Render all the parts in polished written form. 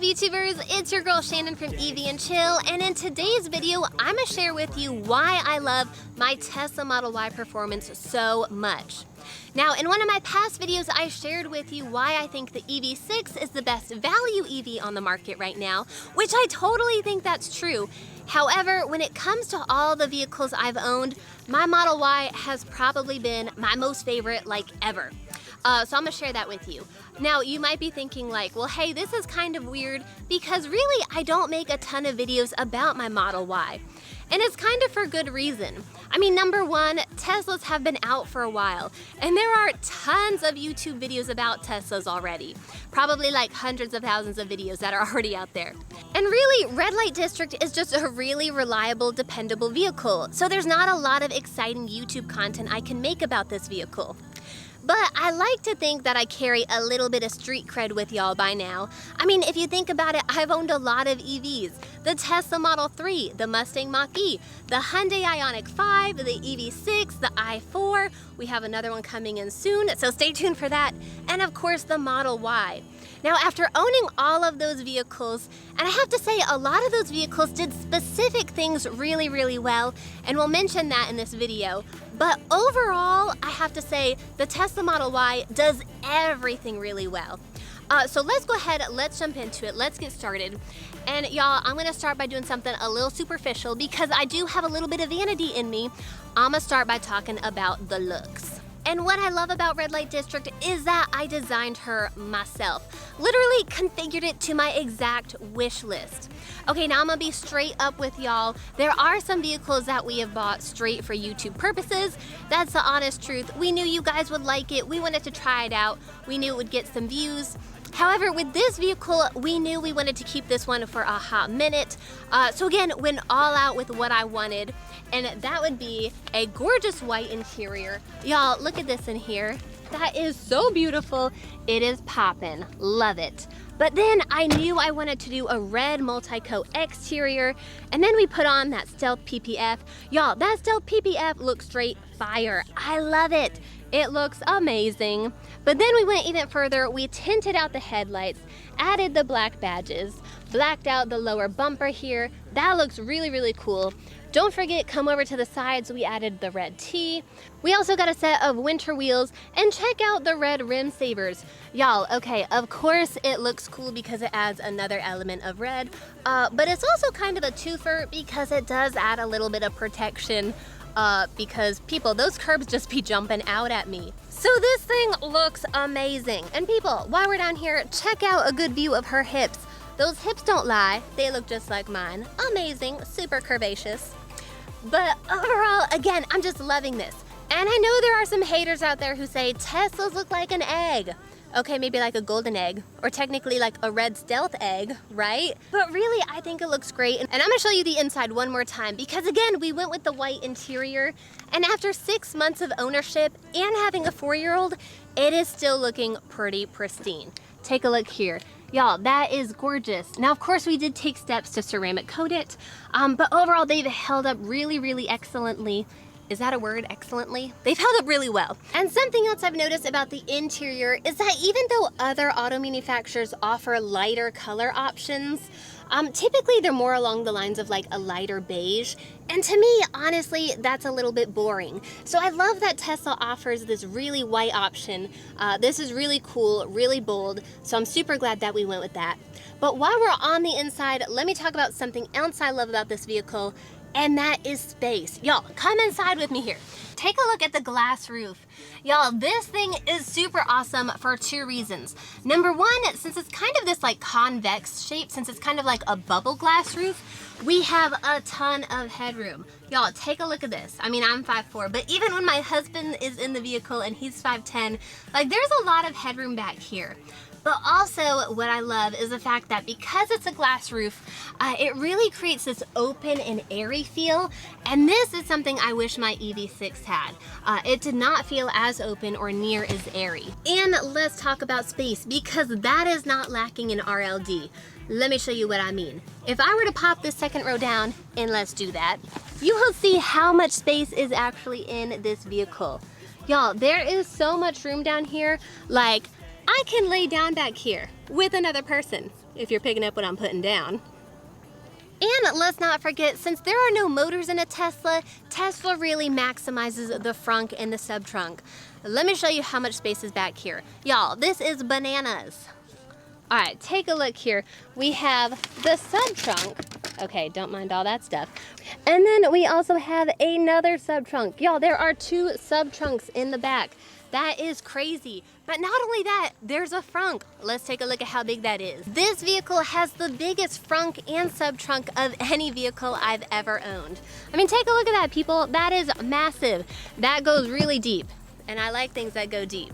up, YouTubers? It's your girl Shannon from EV and Chill, and in today's video, I'm gonna share with you why I love my Tesla Model Y performance so much. Now, in one of my past videos, I shared with you why I think the EV6 is the best value EV on the market right now, which I totally think that's true. However, when it comes to all the vehicles I've owned, my Model Y has probably been my most favorite, like, ever. So I'm gonna share that with you. Now, you might be thinking like, well, hey, this is kind of weird because really I don't make a ton of videos about my Model Y. And it's kind of for good reason. I mean, number one, Teslas have been out for a while, and there are tons of YouTube videos about Teslas already. Probably like hundreds of thousands of videos that are already out there. And really, Red Light District is just a really reliable, dependable vehicle, so there's not a lot of exciting YouTube content I can make about this vehicle. But I like to think that I carry a little bit of street cred with y'all by now. I mean, if you think about it, I've owned a lot of EVs. The Tesla Model 3, the Mustang Mach-E, the Hyundai Ioniq 5, the EV6, the i4. We have another one coming in soon, so stay tuned for that. And of course, the Model Y. Now, after owning all of those vehicles, and I have to say a lot of those vehicles did specific things really, really well, and we'll mention that in this video. But overall, I have to say the Tesla Model Y does everything really well. So let's go ahead, let's jump into it, let's get started. And y'all, I'm gonna start by doing something a little superficial because I do have a little bit of vanity in me. I'm gonna start by talking about the looks. And what I love about Red Light District is that I designed her myself. Literally configured it to my exact wish list. Okay, now I'm gonna be straight up with y'all. There are some vehicles that we have bought straight for YouTube purposes. That's the honest truth. We knew you guys would like it. We wanted to try it out. We knew it would get some views. However, with this vehicle, we knew we wanted to keep this one for a hot minute. So again, went all out with what I wanted, and that would be a gorgeous white interior. Y'all, look at this in here. That is so beautiful. It is poppin', love it. But then I knew I wanted to do a red multi-coat exterior, and then we put on that Stealth PPF. Y'all, that Stealth PPF looks straight fire. I love it. It looks amazing. But then we went even further. We tinted out the headlights, added the black badges, blacked out the lower bumper here. That looks really, really cool. Don't forget, come over to the sides, we added the red T. We also got a set of winter wheels, and check out the red rim savers. Y'all, okay, of course it looks cool because it adds another element of red, but it's also kind of a twofer because it does add a little bit of protection because people, those curbs just be jumping out at me. So this thing looks amazing. And people, while we're down here, check out a good view of her hips. Those hips don't lie, they look just like mine. Amazing, super curvaceous. But overall, again, I'm just loving this. And I know there are some haters out there who say Teslas look like an egg. Okay, maybe like a golden egg, or technically like a red stealth egg, right? But really, I think it looks great. And I'm gonna show you the inside one more time because again, we went with the white interior, and after 6 months of ownership and having a 4-year-old, it is still looking pretty pristine. Take a look here. Y'all, that is gorgeous. Now, of course, we did take steps to ceramic coat it, but overall, they've held up really, really excellently. Is that a word, excellently? They've held up really well. And something else I've noticed about the interior is that even though other auto manufacturers offer lighter color options, typically they're more along the lines of like a lighter beige. And to me, honestly, that's a little bit boring. So I love that Tesla offers this really white option. This is really cool, really bold. So I'm super glad that we went with that. But while we're on the inside, let me talk about something else I love about this vehicle, and that is space. Y'all, come inside with me here. Take a look at the glass roof. Y'all, this thing is super awesome for 2 reasons. Number one, since it's kind of this like convex shape, since it's kind of like a bubble glass roof, we have a ton of headroom. Y'all, take a look at this. I mean, I'm 5'4", but even when my husband is in the vehicle and he's 5'10", like there's a lot of headroom back here. But also what I love is the fact that because it's a glass roof, it really creates this open and airy feel. And this is something I wish my EV6 had. It did not feel as open or near as airy. And let's talk about space because that is not lacking in RLD. Let me show you what I mean. If I were to pop this second row down, and let's do that, you will see how much space is actually in this vehicle. Y'all, there is so much room down here, like I can lay down back here with another person. if you're picking up what I'm putting down. And let's not forget, since there are no motors in a Tesla, Tesla really maximizes the frunk and the subtrunk. Let me show you how much space is back here. Y'all, this is bananas. All right, take a look here. We have the subtrunk. Okay, don't mind all that stuff. And then we also have another subtrunk. Y'all, there are 2 subtrunks in the back. That is crazy. But not only that, there's a frunk. Let's take a look at how big that is. This vehicle has the biggest frunk and subtrunk of any vehicle I've ever owned. I mean, take a look at that, people. That is massive. That goes really deep. And I like things that go deep.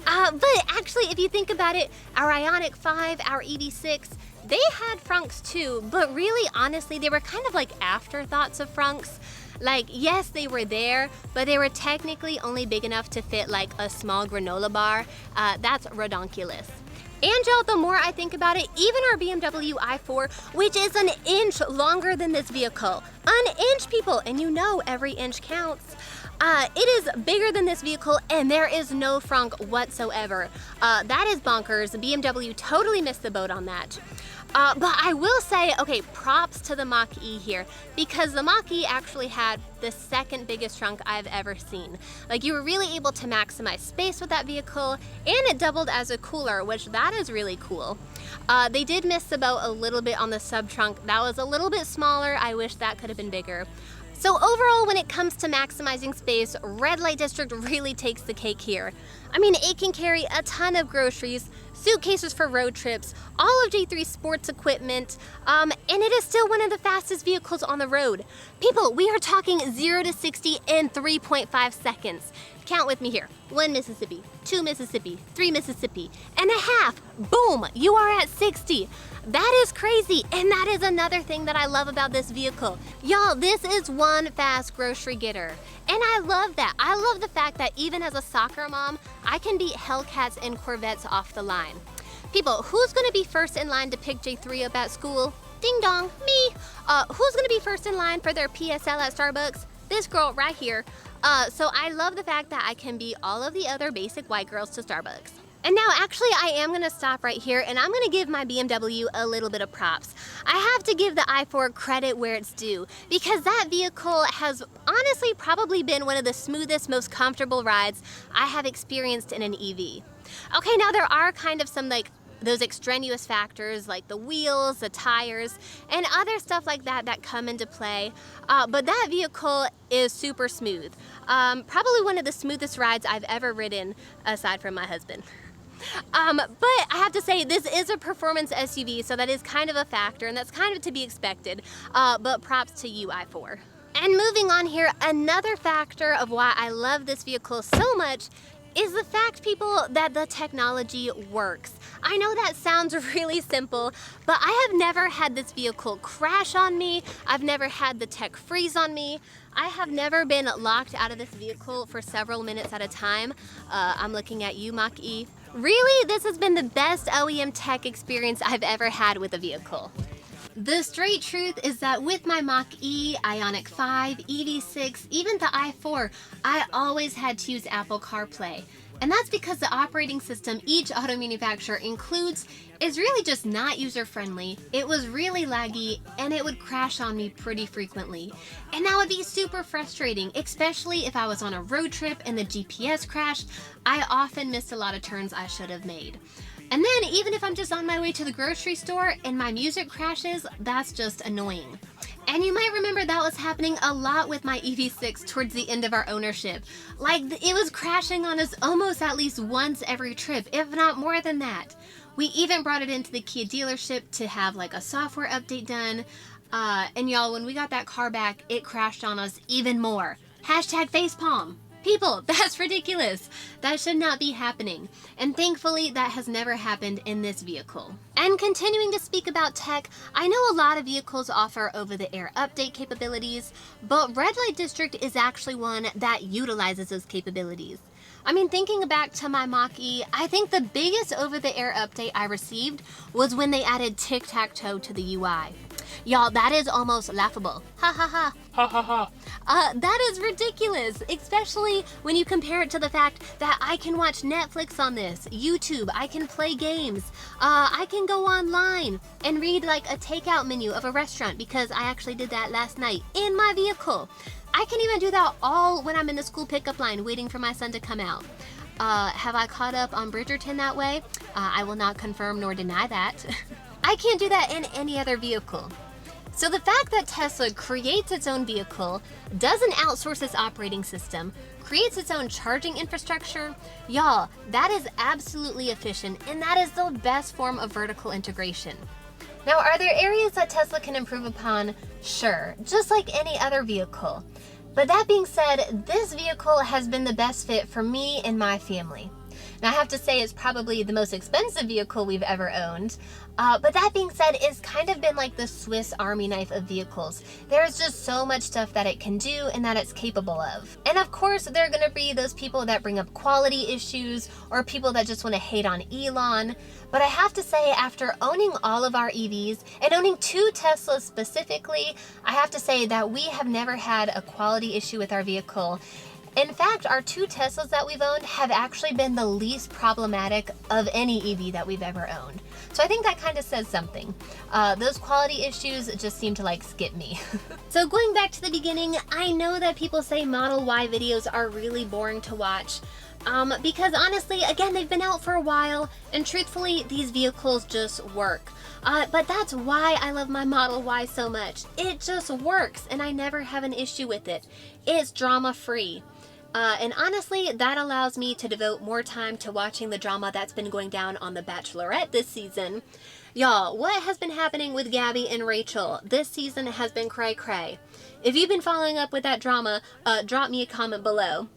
But actually, if you think about it, our Ioniq 5, our EV6, they had frunks too, but really, honestly, they were kind of like afterthoughts of frunks. Like, yes, they were there, but they were technically only big enough to fit like a small granola bar. That's redonkulous. And y'all, the more I think about it, even our BMW i4, which is an inch longer than this vehicle, an inch, people, and you know every inch counts. It is bigger than this vehicle, and there is no frunk whatsoever. That is bonkers. BMW totally missed the boat on that. But I will say, okay, props to the Mach-E here, because the Mach-E actually had the second biggest trunk I've ever seen. Like, you were really able to maximize space with that vehicle, and it doubled as a cooler, which that is really cool. They did miss the boat a little bit on the sub-trunk. That was a little bit smaller. I wish that could have been bigger. So overall, when it comes to maximizing space, Red Light District really takes the cake here. I mean, it can carry a ton of groceries, suitcases for road trips, all of J3's sports equipment, and it is still one of the fastest vehicles on the road. People, we are talking 0 to 60 in 3.5 seconds. Count with me here. 1 Mississippi, 2 Mississippi, 3 Mississippi, and a half. Boom, you are at 60. That is crazy, and that is another thing that I love about this vehicle. Y'all, this is one fast grocery getter, and I love that. I love the fact that even as a soccer mom, I can beat Hellcats and Corvettes off the line. People, who's gonna be first in line to pick J3 up at school? Ding dong, me. Who's gonna be first in line for their PSL at Starbucks? This girl right here. So I love the fact that I can beat all of the other basic white girls to Starbucks. And now, actually, I am gonna stop right here, and I'm gonna give my BMW a little bit of props. I have to give the i4 credit where it's due, because that vehicle has honestly probably been one of the smoothest, most comfortable rides I have experienced in an EV. Okay, now there are kind of some like those extraneous factors like the wheels, the tires, and other stuff like that that come into play. But that vehicle is super smooth. Probably one of the smoothest rides I've ever ridden, aside from my husband. But I have to say, this is a performance SUV, so that is kind of a factor, and that's kind of to be expected. But props to you, i4. And moving on here, another factor of why I love this vehicle so much is the fact, people, that the technology works. I know that sounds really simple, but I have never had this vehicle crash on me. I've never had the tech freeze on me. I have never been locked out of this vehicle for several minutes at a time. I'm looking at you, Mach-E. Really, this has been the best OEM tech experience I've ever had with a vehicle. The straight truth is that with my Mach-E, Ioniq 5, EV6, even the i4, I always had to use Apple CarPlay. And that's because the operating system each auto manufacturer includes is really just not user-friendly. It was really laggy, and it would crash on me pretty frequently. And that would be super frustrating, especially if I was on a road trip and the GPS crashed. I often missed a lot of turns I should have made. And then even if I'm just on my way to the grocery store and my music crashes, that's just annoying. And you might remember that was happening a lot with my EV6 towards the end of our ownership. Like, it was crashing on us almost at least once every trip, if not more than that. We even brought it into the Kia dealership to have like a software update done. And y'all, when we got that car back, it crashed on us even more. Hashtag facepalm. People, that's ridiculous. That should not be happening. And thankfully, that has never happened in this vehicle. And continuing to speak about tech, I know a lot of vehicles offer over-the-air update capabilities, but Red Light District is actually one that utilizes those capabilities. I mean, thinking back to my Mach-E, I think the biggest over-the-air update I received was when they added tic-tac-toe to the UI. Y'all, that is almost laughable. Ha ha ha. Ha ha ha. That is ridiculous, especially when you compare it to the fact that I can watch Netflix on this, YouTube, I can play games, I can go online and read like a takeout menu of a restaurant, because I actually did that last night in my vehicle. I can even do that all when I'm in the school pickup line waiting for my son to come out. Have I caught up on Bridgerton that way? I will not confirm nor deny that. I can't do that in any other vehicle. So the fact that Tesla creates its own vehicle, doesn't outsource its operating system, creates its own charging infrastructure, y'all, that is absolutely efficient, and that is the best form of vertical integration. Now, are there areas that Tesla can improve upon? Sure, just like any other vehicle. But that being said, this vehicle has been the best fit for me and my family. Now, I have to say it's probably the most expensive vehicle we've ever owned. But that being said, it's kind of been like the Swiss Army knife of vehicles. There's just so much stuff that it can do and that it's capable of. And of course, there are going to be those people that bring up quality issues or people that just want to hate on Elon. But I have to say, after owning all of our EVs and owning 2 Teslas specifically, I have to say that we have never had a quality issue with our vehicle. In fact, our 2 Teslas that we've owned have actually been the least problematic of any EV that we've ever owned. So I think that kind of says something. Those quality issues just seem to like skip me. So going back to the beginning, I know that people say Model Y videos are really boring to watch. Because honestly, again, they've been out for a while, and truthfully, these vehicles just work. But that's why I love my Model Y so much. It just works, and I never have an issue with it. It's drama-free. And honestly, that allows me to devote more time to watching the drama that's been going down on The Bachelorette this season. Y'all, what has been happening with Gabby and Rachel this season has been cray-cray. If you've been following up with that drama, drop me a comment below.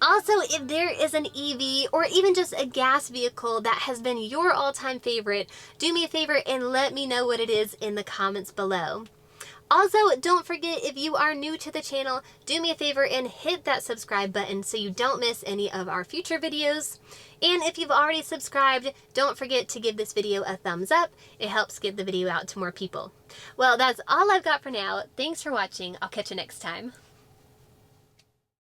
Also, if there is an EV or even just a gas vehicle that has been your all-time favorite, do me a favor and let me know what it is in the comments below. Also, don't forget, if you are new to the channel, do me a favor and hit that subscribe button so you don't miss any of our future videos. And if you've already subscribed, don't forget to give this video a thumbs up. It helps get the video out to more people. Well, that's all I've got for now. Thanks for watching. I'll catch you next time.